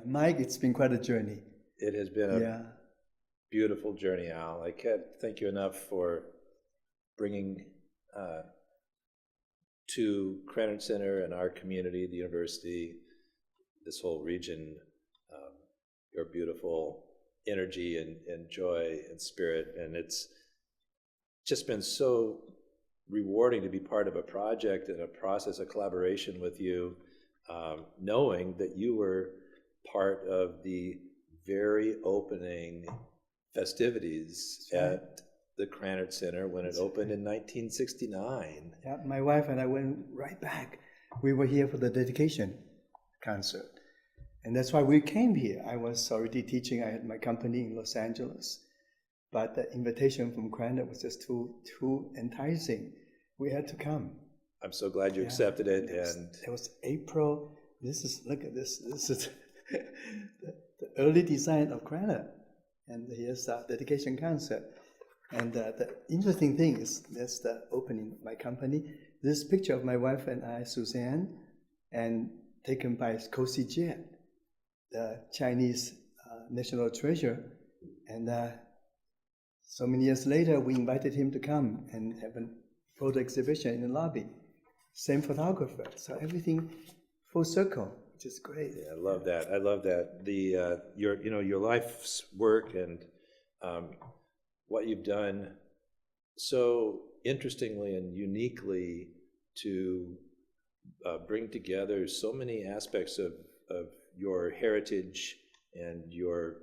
Mike, it's been quite a journey. It has been a Yeah. beautiful journey, Al. I can't thank you enough for bringing uh, to Cranard Center and our community, the university, this whole region, um, your beautiful energy and joy and spirit. And it's just been so rewarding to be part of a project and a process of collaboration with you, knowing that you were part of the very opening festivities That's right. at the Cranard Center when it opened in 1969. Yeah, my wife and I went right back. We were here for the dedication concert. And that's why we came here. I was already teaching. I had my company in Los Angeles. But the invitation from Cranard was just too enticing. We had to come. I'm so glad you accepted it. It was April. Look at this. This is the early design of Cranard. And here's our dedication concert. And the interesting thing is, that's the opening of my company. This picture of my wife and I, Suzanne, and taken by Kosi Jian, the Chinese national treasure. And so many years later, we invited him to come and have a photo exhibition in the lobby. Same photographer. So everything full circle, which is great. Yeah, I love that. I love that. Your life's work and what you've done so interestingly and uniquely to bring together so many aspects of your heritage and your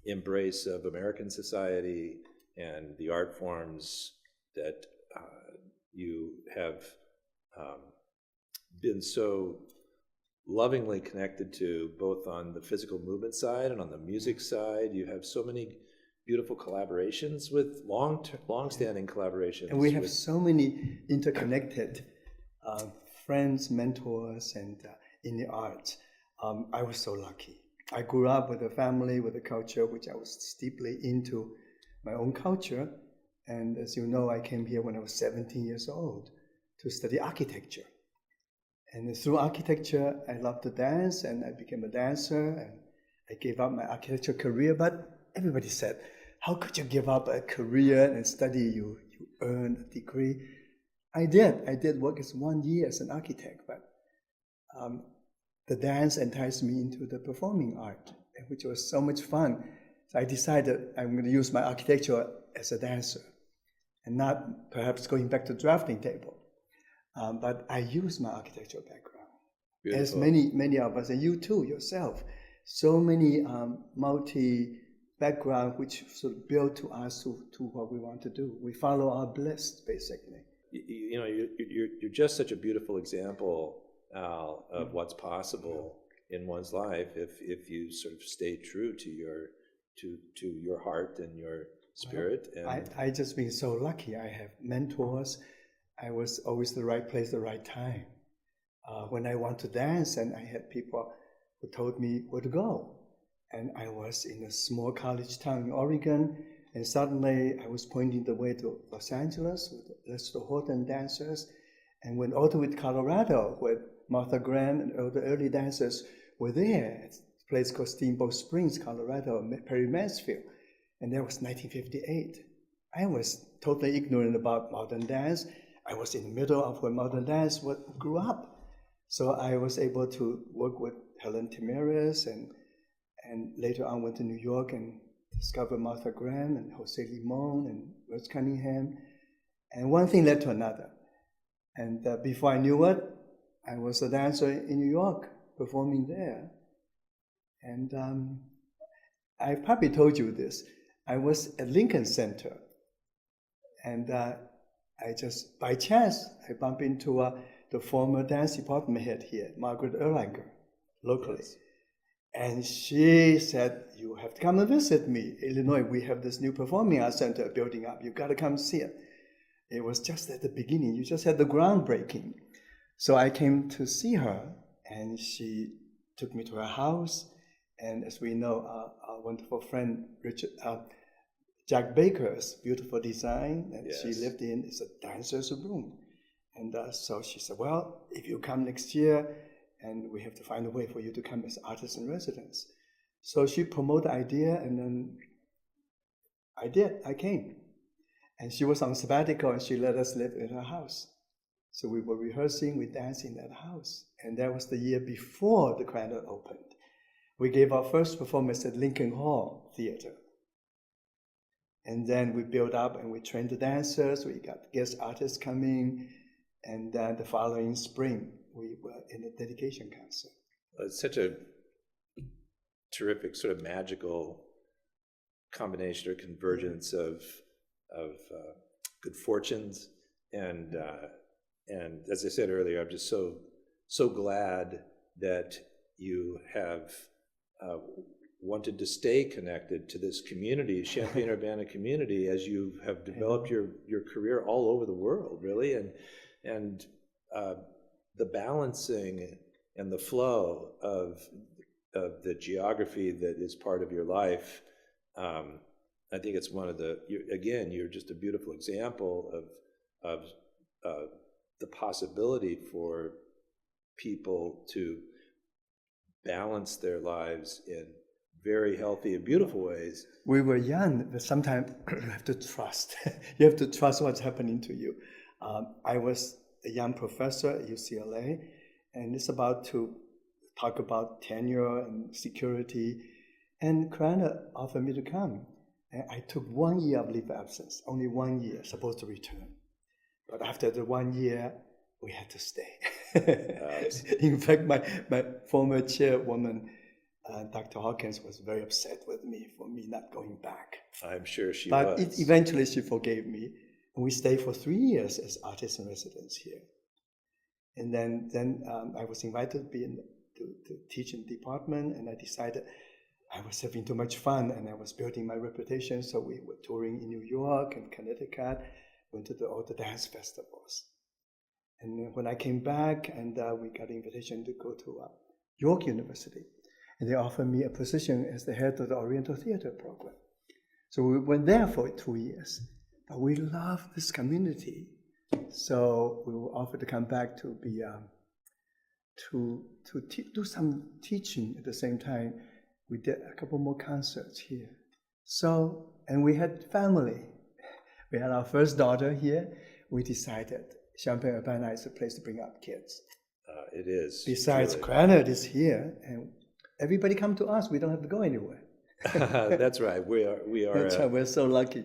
embrace of American society and the art forms that you have been so lovingly connected to, both on the physical movement side and on the music side. You have so many beautiful collaborations with long-standing collaborations. And we have so many interconnected friends, mentors, and in the arts. I was so lucky. I grew up with a family, with a culture, which I was deeply into my own culture. And as you know, I came here when I was 17 years old to study architecture. And through architecture, I loved to dance, and I became a dancer, and I gave up my architecture career. But everybody said, how could you give up a career and study? You earn a degree. I did work as 1 year as an architect, but the dance enticed me into the performing art, which was so much fun. So I decided I'm going to use my architecture as a dancer and not perhaps going back to drafting table. But I use my architectural background. Beautiful. As many of us, and you too, yourself, so many multi-background which sort of build to us to what we want to do. We follow our bliss, basically. You're just such a beautiful example, Al, of what's possible in one's life if you sort of stay true to your heart and your spirit. Well, I just been so lucky. I have mentors. I was always the right place, the right time. When I want to dance, and I had people who told me where to go. And I was in a small college town in Oregon, and suddenly I was pointing the way to Los Angeles with Lester Horton dancers, and went all the way to Colorado, where Martha Graham and all the early dancers were there. It's a place called Steamboat Springs, Colorado, Perry Mansfield. And that was 1958. I was totally ignorant about modern dance. I was in the middle of where modern dance grew up. So I was able to work with Helen Tamaris, and later on went to New York and discovered Martha Graham and Jose Limon and Rose Cunningham. And one thing led to another. And before I knew it, I was a dancer in New York, performing there. And I probably told you this. I was at Lincoln Center, and I just, by chance, I bumped into the former dance department head here, Margaret Erlanger, locally. Yes. And she said, you have to come and visit me. Illinois, we have this new performing arts center building up. You've got to come see it. It was just at the beginning. You just had the groundbreaking. So I came to see her, and she took me to her house. And as we know, our wonderful friend, Jack Baker's beautiful design that she lived in is a dancer's room. And so she said, well, if you come next year, and we have to find a way for you to come as artist in residence. So she promoted the idea, and then I came. And she was on sabbatical, and she let us live in her house. So we were rehearsing, we danced in that house. And that was the year before the Granite opened. We gave our first performance at Lincoln Hall Theater. And then we built up and we trained the dancers, we got guest artists coming, and then the following spring, we were in a dedication concert. It's such a terrific, sort of magical combination or convergence of good fortunes, and as I said earlier, I'm just so glad that you have wanted to stay connected to this community, Champaign-Urbana community, as you have developed your career all over the world, really, and the balancing and the flow of the geography that is part of your life. I think it's one of you're just a beautiful example of the possibility for people to balance their lives in very healthy and beautiful ways. We were young, but sometimes you have to trust. You have to trust what's happening to you. I was a young professor at UCLA, and it's about to talk about tenure and security. And Granite offered me to come. And I took 1 year of leave of absence, only 1 year, supposed to return. But after the 1 year, we had to stay. In fact, my former chairwoman, Dr. Hawkins, was very upset with me for me not going back. I'm sure she was. But eventually she forgave me. And we stayed for 3 years as artists in residence here. And then I was invited to teach in the department, and I decided I was having too much fun and I was building my reputation. So we were touring in New York and Connecticut, went to all the dance festivals. And then when I came back, and we got an invitation to go to York University, and they offered me a position as the head of the Oriental Theater program. So we went there for 2 years, but we loved this community. So we were offered to come back to be do some teaching at the same time. We did a couple more concerts here. So, and we had family. We had our first daughter here. We decided Champaign-Urbana is a place to bring up kids. It is. Besides, Granite is here, and everybody come to us. We don't have to go anywhere. That's right. We are. That's right. We're so lucky.